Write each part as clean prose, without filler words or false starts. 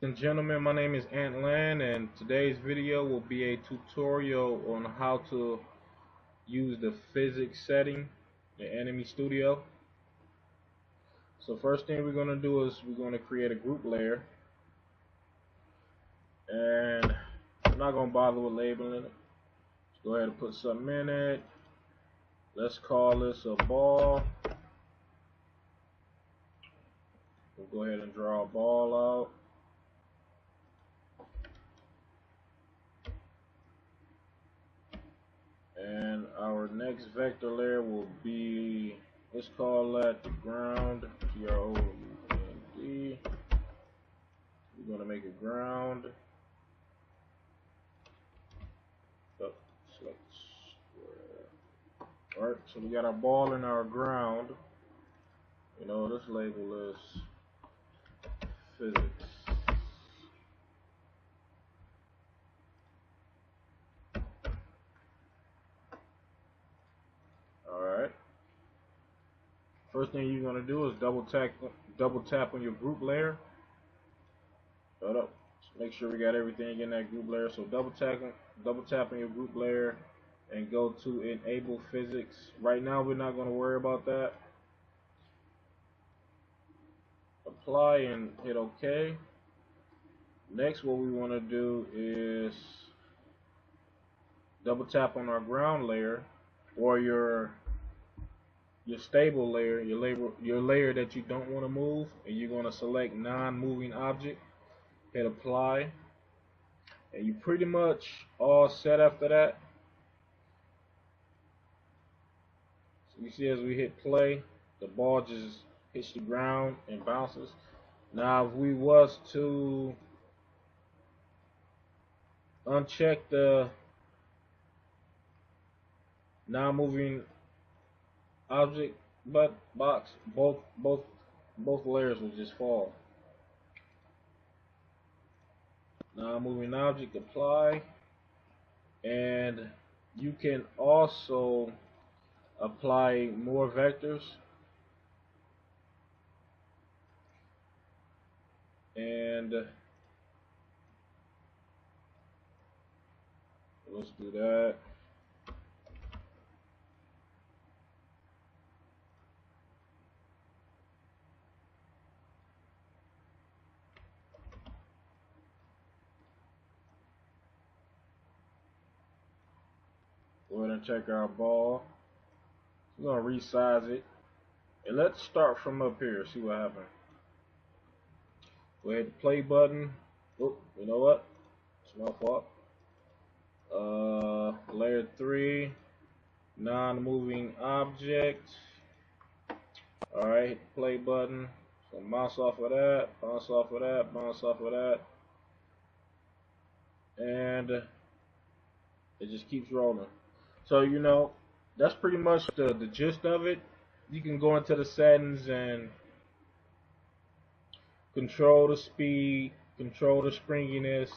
And gentlemen, my name is Antlan, and today's video will be a tutorial on how to use the physics setting in Enemy Studio. So first thing we're going to do is we're going to create a group layer, and I'm not going to bother with labeling it. Let's go ahead and put something in it. Let's call this a ball. We'll go ahead and draw a ball out. And our next vector layer will be, let's call that the ground, G-R-O-U-N-D. We're going to make a ground. Select square. Alright, so we got our ball and our ground. You know, this label is physics. Alright. First thing you're going to do is double tap on your group layer. Hold up. Make sure we got everything in that group layer. So double tap on your group layer and go to enable physics. Right now we're not going to worry about that. Apply and hit OK. Next, what we want to do is double tap on our ground layer, or your stable layer, your layer that you don't want to move, and you're going to select non-moving object. Hit apply, and you're pretty much all set after that. So you see, as we hit play, the ball just hits the ground and bounces. Now, if we was to uncheck the non-moving object box, both layers will just fall. Non-moving object, apply, and you can also apply more vectors, and let's do that. Go ahead and check our ball. We're going to resize it. And let's start from up here, see what happens. Go ahead and play button. Oh, you know what? It's my fault. Layer 3, non-moving object. Alright, hit the play button. So bounce off of that, bounce off of that, bounce off of that. And it just keeps rolling. So, you know, that's pretty much the gist of it. You can go into the settings and control the speed, control the springiness.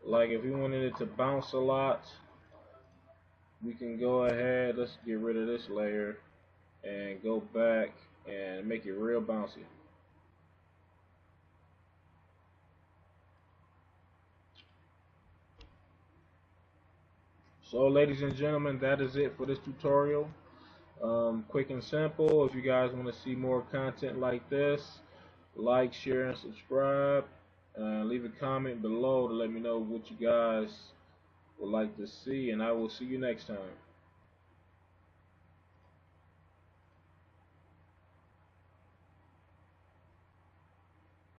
Like if you wanted it to bounce a lot, we can go ahead, let's get rid of this layer and go back and make it real bouncy. So ladies and gentlemen, that is it for this tutorial. Quick and simple. If you guys want to see more content like this, like, share, and subscribe. Leave a comment below to let me know what you guys would like to see, and I will see you next time.